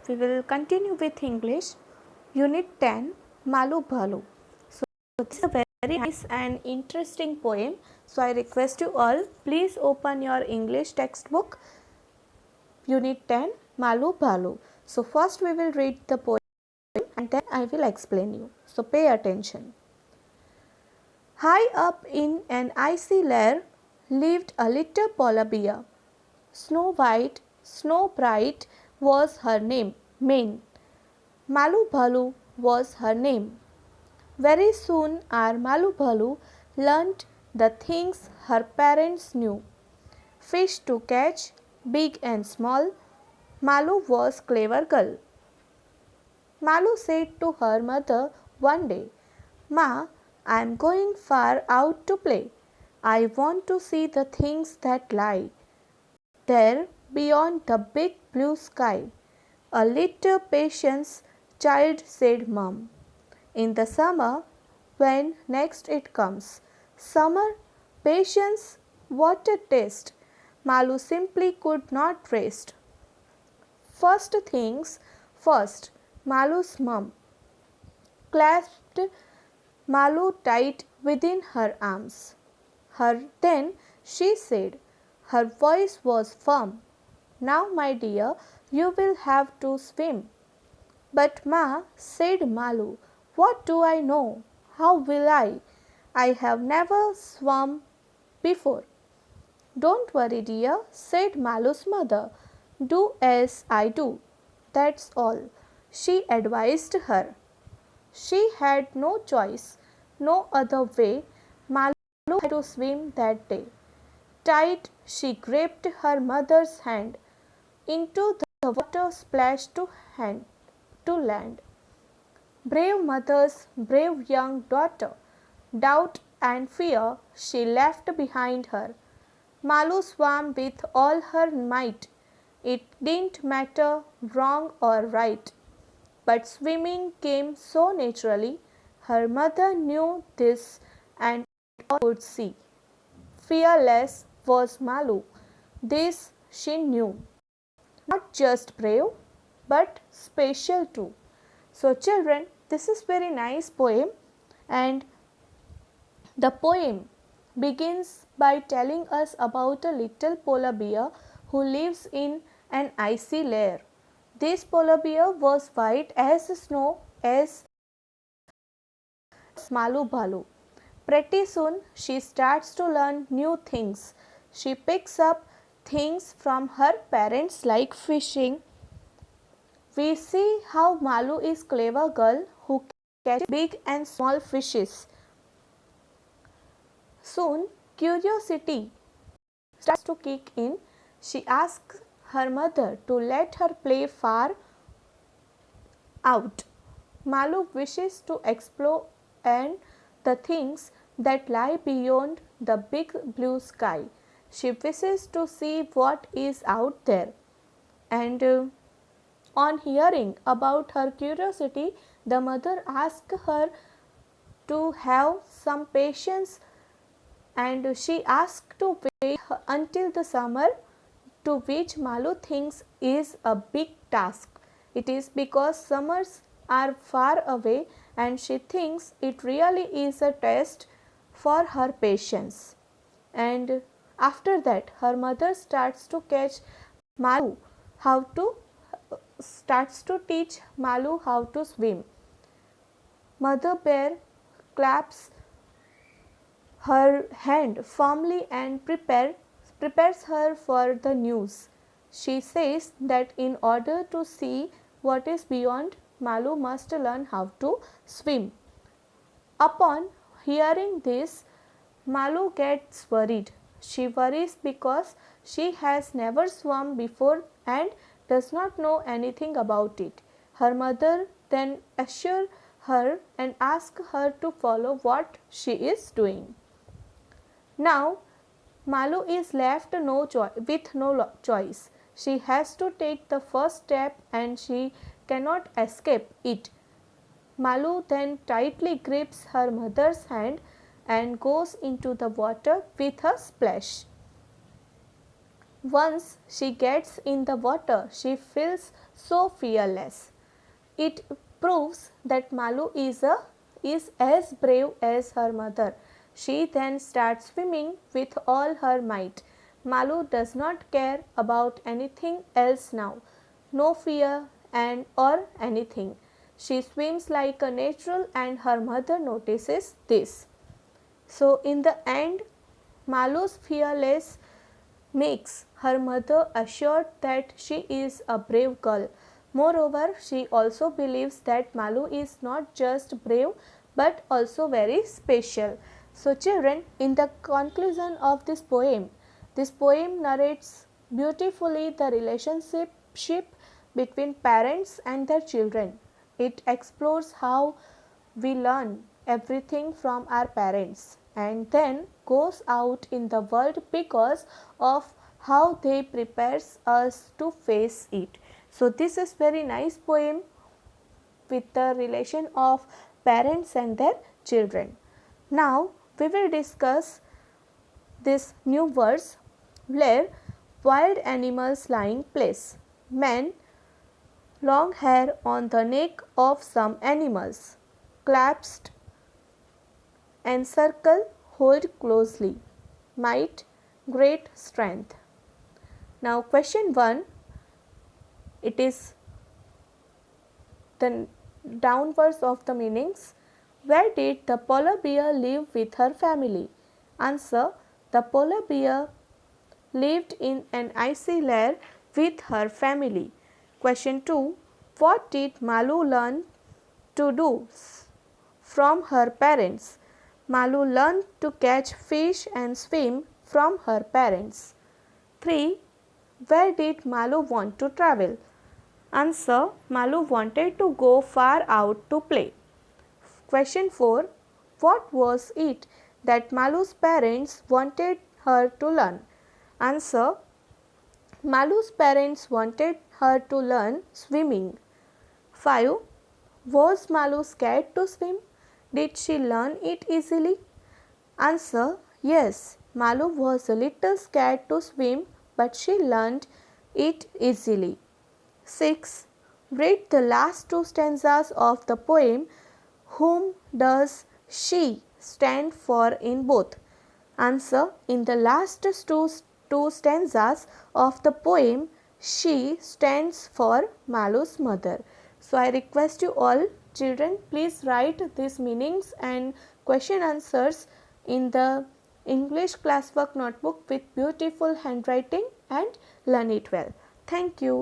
we will continue with English, Unit 10, Malu Bhalu. So, this is a very nice and interesting poem. So, I request you all, please open your English textbook, Unit 10, Malu Bhalu. So, first we will read the poem and then I will explain you. So, pay attention. High up in an icy lair lived a little polar bear. Snow White, Snow Bright was her name. Malu Bhalu was her name. Very soon our Malu Bhalu learnt the things her parents knew. Fish to catch, big and small. Malu was clever girl. Malu said to her mother one day, "Ma, I am going far out to play. I want to see the things that lie there beyond the big blue sky." "A little patience, child," said Mum. "In the summer, when next it comes." Summer, patience, what a taste! Malu simply could not rest. First things first, Malu's mum clasped Malu tight within her arms. Then she said, her voice was firm, "Now, my dear, you will have to swim." "But, Ma," said Malu, "what do I know? How will I? I have never swum before." "Don't worry, dear," said Malu's mother. "Do as I do. That's all," she advised her. She had no choice, no other way. Malu had to swim that day. Tight she gripped her mother's hand. Into the water splashed to land. Brave mother's brave young daughter. Doubt and fear she left behind her. Malu swam with all her might. It didn't matter wrong or right, but swimming came so naturally. Her mother knew this and all could see. Fearless was Malu. This she knew. Not just brave, but special too. So children, this is very nice poem, and the poem begins by telling us about a little polar bear who lives in an icy lair. This polar bear was white as snow as Malu Bhalu. Pretty soon she starts to learn new things. She picks up things from her parents like fishing. We see how Malu is clever girl who catches big and small fishes. Soon curiosity starts to kick in. She asks her mother to let her play far out. Malu wishes to explore and the things that lie beyond the big blue sky. She wishes to see what is out there. And on hearing about her curiosity, the mother asked her to have some patience, and she asked to wait until the summer, to which Malu thinks is a big task. It is because summers are far away and she thinks it really is a test for her patience. And after that her mother starts to teach Malu how to swim. Mother bear claps her hand firmly and prepares her for the news. She says that in order to see what is beyond, Malu must learn how to swim. Upon hearing this, Malu gets worried. She worries because she has never swum before and does not know anything about it. Her mother then assures her and asks her to follow what she is doing. Now Malu is left with no choice. She has to take the first step and she cannot escape it. Malu then tightly grips her mother's hand and goes into the water with a splash. Once she gets in the water, she feels so fearless. It proves that Malu is as brave as her mother. She then starts swimming with all her might. Malu does not care about anything else now. No fear and or anything. She swims like a natural and her mother notices this. So in the end, Malu's fearless makes her mother assured that she is a brave girl. Moreover, she also believes that Malu is not just brave but also very special. So children, in the conclusion of this poem narrates beautifully the relationship between parents and their children. It explores how we learn everything from our parents and then goes out in the world because of how they prepares us to face it. So this is very nice poem with the relation of parents and their children. Now we will discuss this new verse where wild animals lying place. Men, long hair on the neck of some animals, clasped encircle, hold closely. Might, great strength. Now question 1, it is the downwards of the meanings. Where did the polar bear live with her family? Answer, the polar bear lived in an icy lair with her family. Question 2, what did Malu learn to do from her parents? Malu learned to catch fish and swim from her parents. 3. Where did Malu want to travel? Answer, Malu wanted to go far out to play. Question 4. What was it that Malu's parents wanted her to learn? Answer, Malu's parents wanted her to learn swimming. 5. Was Malu scared to swim? Did she learn it easily? Answer, yes, Malu was a little scared to swim but she learned it easily. 6. Read the last two stanzas of the poem. Whom does she stand for in both? Answer, in the last two stanzas of the poem, she stands for Malu's mother. So I request you all children, please write these meanings and question answers in the English classwork notebook with beautiful handwriting and learn it well. Thank you.